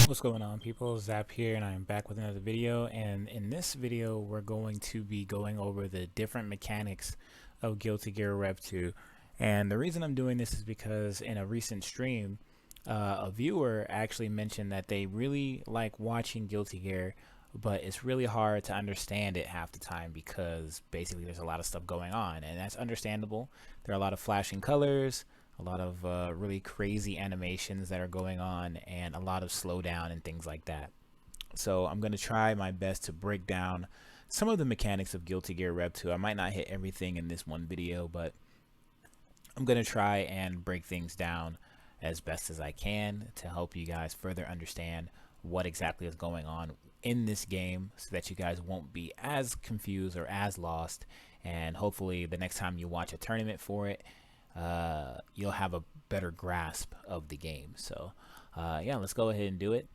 What's going on, people? Zap here, and I'm back with another video. And in this video, we're going to be going over the different mechanics of Xrd REV 2. And the reason I'm doing this is because in a recent stream, a viewer actually mentioned that they really like watching Guilty Gear, but it's really hard to understand it half the time because basically there's a lot of stuff going on, and that's understandable. There are a lot of flashing colors, a lot of really crazy animations that are going on, and a lot of slowdown and things like that. So I'm going to try my best to break down some of the mechanics of Guilty Gear REV 2. I might not hit everything in this one video, but I'm going to try and break things down as best as I can to help you guys further understand what exactly is going on in this game so that you guys won't be as confused or as lost, and hopefully the next time you watch a tournament for it, you'll have a better grasp of the game. So yeah, let's go ahead and do it.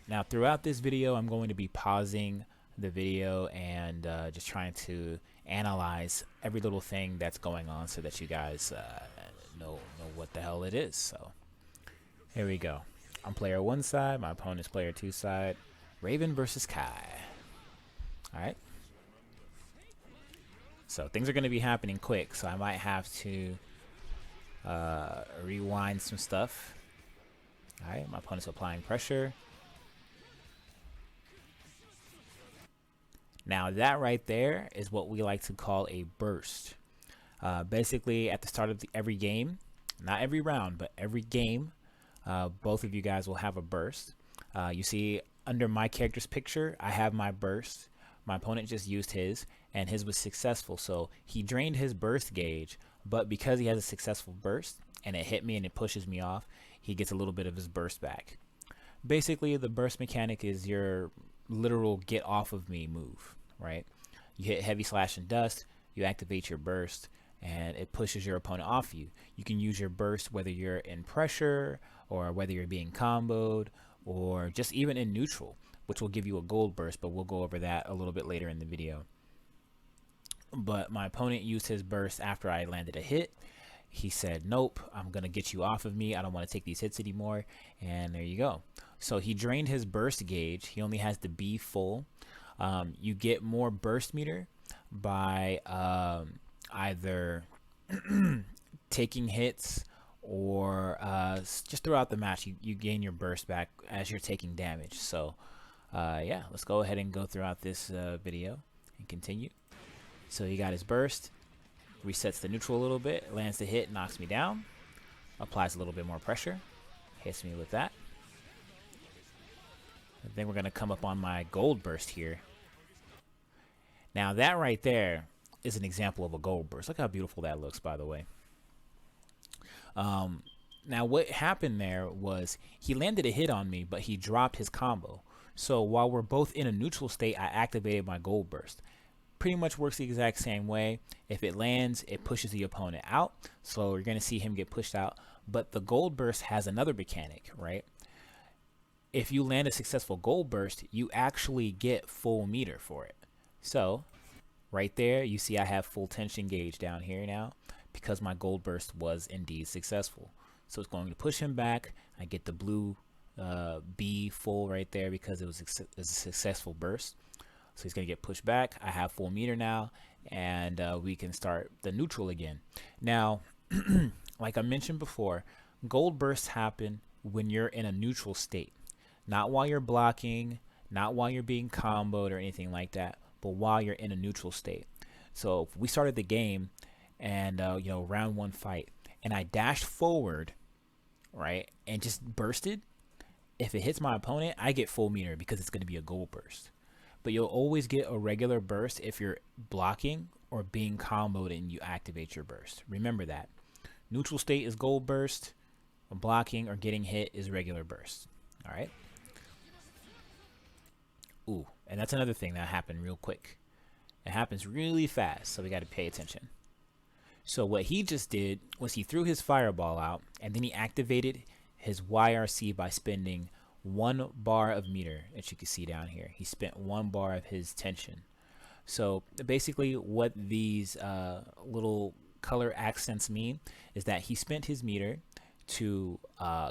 Now throughout this video, I'm going to be pausing the video and just trying to analyze every little thing that's going on so that you guys know what the hell it is. So here we go. I'm player 1 side, my opponent's player 2 side. Raven versus Kai. Alright. So things are going to be happening quick, so I might have to rewind some stuff. Alright, my opponent's applying pressure. Now that right there is what we like to call a burst. Basically at the start of every game, not every round, but every game, both of you guys will have a burst. You see under my character's picture, I have my burst. My opponent just used his, and his was successful, so he drained his burst gauge, but because he has a successful burst and it hit me and it pushes me off, he gets a little bit of his burst back. Basically the burst mechanic is your literal get off of me move, right? You hit heavy slash and dust, you activate your burst, and it pushes your opponent off you. You can use your burst whether you're in pressure or whether you're being comboed or just even in neutral, which will give you a gold burst, but we'll go over that a little bit later in the video. But my opponent used his burst after I landed a hit. He said, nope, I'm gonna get you off of me, I don't want to take these hits anymore, and there you go. So he drained his burst gauge. He only has the B full. You get more burst meter by either taking hits or just throughout the match you gain your burst back as you're taking damage. So yeah, let's go ahead and go throughout this video and continue. So he got his burst, resets the neutral a little bit, lands the hit, knocks me down, applies a little bit more pressure, hits me with that. I think we're going to come up on my gold burst here. Now that right there is an example of a gold burst. Look how beautiful that looks, by the way. Now what happened there was he landed a hit on me, but he dropped his combo. So while we're both in a neutral state, I activated my gold burst. Pretty much works the exact same way. If it lands, it pushes the opponent out, so you're going to see him get pushed out. But the gold burst has another mechanic, right? If you land a successful gold burst, you actually get full meter for it. So right there, you see I have full tension gauge down here now because my gold burst was indeed successful. So it's going to push him back. I get the blue B full right there because it was a successful burst. So he's going to get pushed back. I have full meter now, and we can start the neutral again. Now, like I mentioned before, gold bursts happen when you're in a neutral state. Not while you're blocking, not while you're being comboed or anything like that, but while you're in a neutral state. So if we started the game and, you know, round 1 fight, and I dashed forward, right, and just bursted, if it hits my opponent, I get full meter because it's going to be a gold burst. But you'll always get a regular burst if you're blocking or being comboed and you activate your burst. Remember that. Neutral state is gold burst. Blocking or getting hit is regular burst. Alright? Ooh, and that's another thing that happened real quick. It happens really fast, so we got to pay attention. So what he just did was he threw his fireball out, and then he activated his YRC by spending 1 bar of meter, as you can see down here. He spent 1 bar of his tension. So basically what these little color accents mean is that he spent his meter to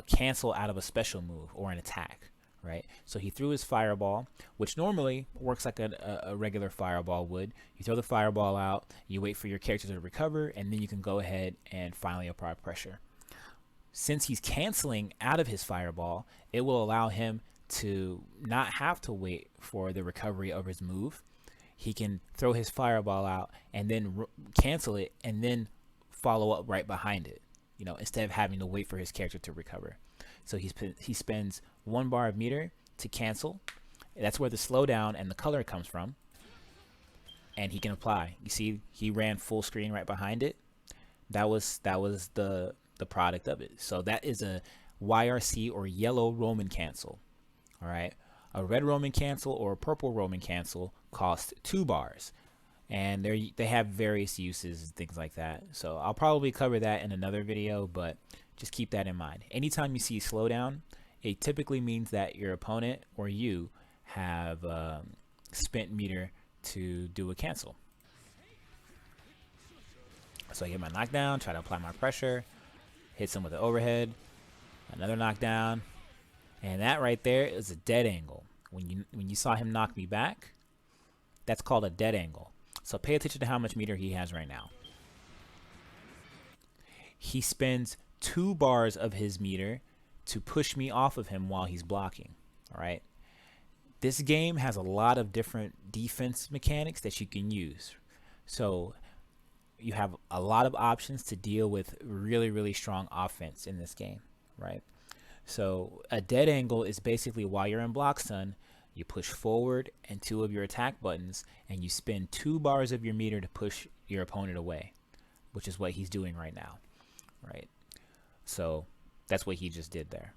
cancel out of a special move or an attack, right? So he threw his fireball, which normally works like a regular fireball would. You throw the fireball out, you wait for your character to recover, and then you can go ahead and finally apply pressure. Since he's canceling out of his fireball, it will allow him to not have to wait for the recovery of his move. He can throw his fireball out and then cancel it and then follow up right behind it, you know, instead of having to wait for his character to recover. So he spends 1 bar of meter to cancel. That's where the slowdown and the color comes from. And he can apply. You see, he ran full screen right behind it. That was the product of it. So that is a YRC, or yellow Roman cancel. All right. A red Roman cancel or a purple Roman cancel cost 2 bars. And they have various uses and things like that. So I'll probably cover that in another video, but just keep that in mind. Anytime you see slowdown, it typically means that your opponent or you have spent meter to do a cancel. So I get my knockdown, try to apply my pressure, hits him with an overhead, another knockdown, and that right there is a dead angle. When you saw him knock me back, that's called a dead angle. So pay attention to how much meter he has right now. He spends 2 bars of his meter to push me off of him while he's blocking. All right. This game has a lot of different defense mechanics that you can use. So you have a lot of options to deal with really, really strong offense in this game, right? So a dead angle is basically while you're in block stun, you push forward and 2 of your attack buttons, and you spend 2 bars of your meter to push your opponent away, which is what he's doing right now, right? So that's what he just did there.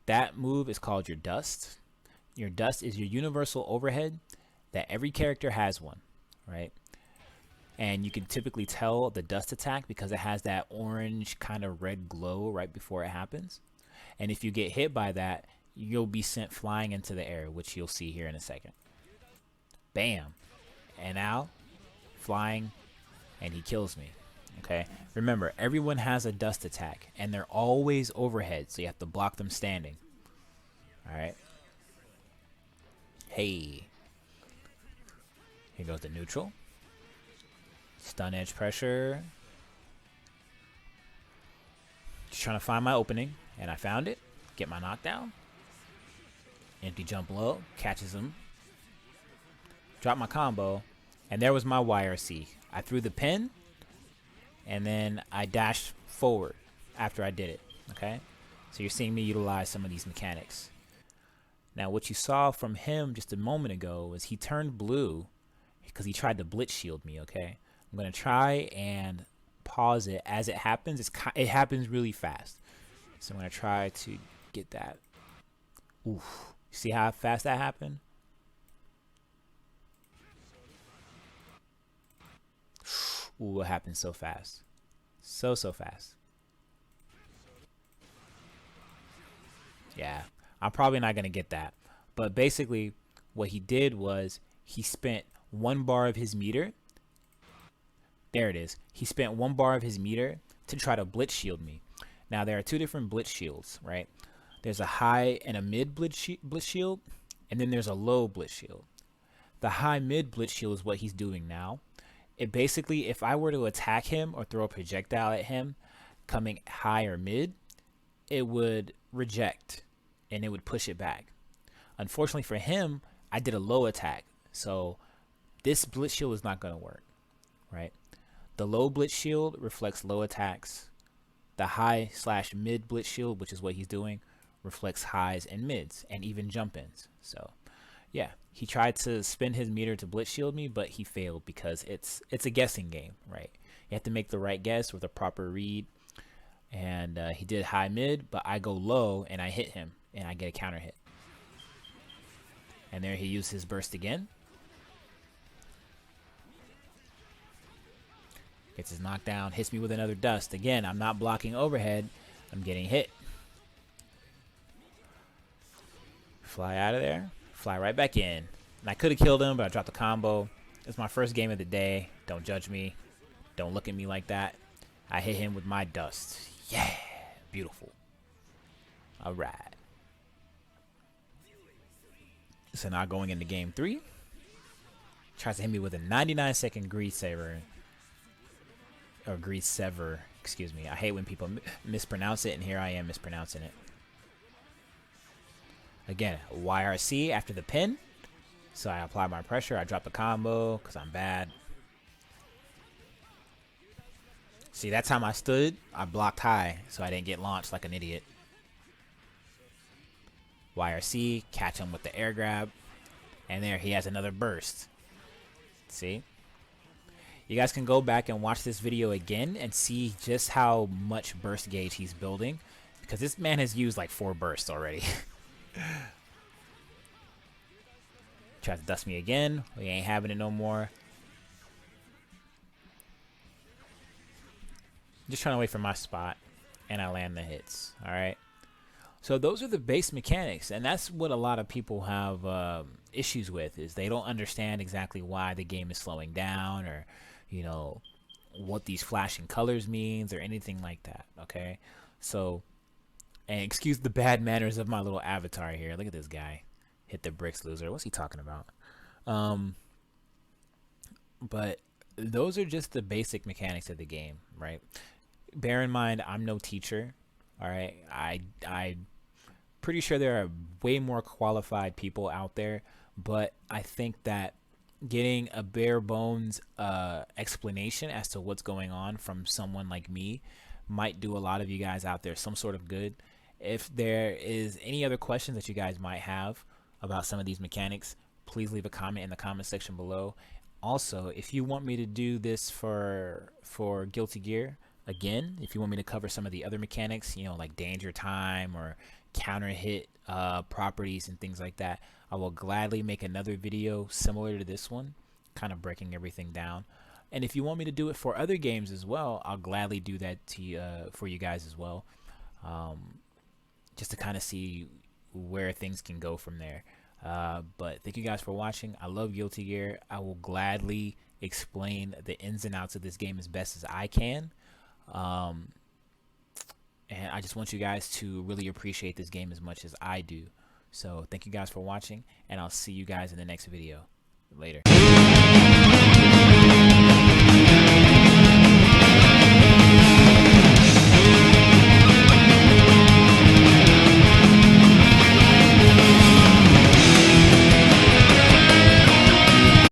That move is called your dust. Your dust is your universal overhead that every character has one, right? And you can typically tell the dust attack because it has that orange kind of red glow right before it happens. And if you get hit by that, you'll be sent flying into the air, which you'll see here in a second. Bam. And now, flying, and he kills me. Okay? Remember, everyone has a dust attack, and they're always overhead, so you have to block them standing. Alright? Hey. Here goes the neutral. Stun edge pressure. Just trying to find my opening, and I found it. Get my knockdown. Empty jump low, catches him. Drop my combo, and there was my YRC. I threw the pin, and then I dashed forward after I did it. Okay, so you're seeing me utilize some of these mechanics. Now, what you saw from him just a moment ago was he turned blue because he tried to blitz shield me. Okay, I'm gonna try and pause it as it happens. It happens really fast, so I'm gonna try to get that. Oof. See how fast that happened? Ooh, it happened so fast. So fast. Yeah, I'm probably not going to get that. But basically, what he did was he spent 1 bar of his meter. There it is. He spent 1 bar of his meter to try to blitz shield me. Now, there are 2 different blitz shields, right? There's a high and a mid blitz shield, and then there's a low blitz shield. The high mid blitz shield is what he's doing now. It basically, if I were to attack him or throw a projectile at him coming high or mid, it would reject and it would push it back. Unfortunately for him, I did a low attack, so this blitz shield is not going to work, right? The low blitz shield reflects low attacks. The high/mid blitz shield, which is what he's doing, reflects highs and mids and even jump ins. So yeah, he tried to spend his meter to blitz shield me, but he failed because it's a guessing game, right? You have to make the right guess with a proper read. And he did high mid, but I go low and I hit him and I get a counter hit. And there he used his burst again. Gets his knockdown, hits me with another dust. Again, I'm not blocking overhead, I'm getting hit. Fly out of there, fly right back in. And I could have killed him, but I dropped the combo. It's my first game of the day. Don't judge me. Don't look at me like that. I hit him with my dust. Yeah, beautiful. All right. So now going into game 3. Tries to hit me with a 99-second grease saver. Or grease sever, excuse me. I hate when people mispronounce it, and here I am mispronouncing it. Again, YRC after the pin. So I apply my pressure. I drop the combo because I'm bad. See, that time I stood, I blocked high, so I didn't get launched like an idiot. YRC, catch him with the air grab. And there, he has another burst. See? You guys can go back and watch this video again and see just how much burst gauge he's building. Because this man has used like 4 bursts already. Tries to dust me again. We ain't having it no more. Just trying to wait for my spot. And I land the hits. Alright. So those are the base mechanics. And that's what a lot of people have issues with. Is they don't understand exactly why the game is slowing down. Or, you know, what these flashing colors means. Or anything like that. Okay. So, and excuse the bad manners of my little avatar here. Look at this guy. Hit the bricks, loser. What's he talking about? But those are just the basic mechanics of the game, right? Bear in mind, I'm no teacher. All right, I'm pretty sure there are way more qualified people out there, but I think that getting a bare bones explanation as to what's going on from someone like me might do a lot of you guys out there some sort of good. If there is any other questions that you guys might have about some of these mechanics, please leave a comment in the comment section below. Also, if you want me to do this for Guilty Gear again, if you want me to cover some of the other mechanics, you know, like danger time or counter hit properties and things like that, I will gladly make another video similar to this one, kind of breaking everything down. And if you want me to do it for other games as well, I'll gladly do that to you, for you guys as well, just to kind of see where things can go from there. But thank you guys for watching. I love Guilty Gear. I will gladly explain the ins and outs of this game as best as I can. And I just want you guys to really appreciate this game as much as I do. So thank you guys for watching, and I'll see you guys in the next video. Later.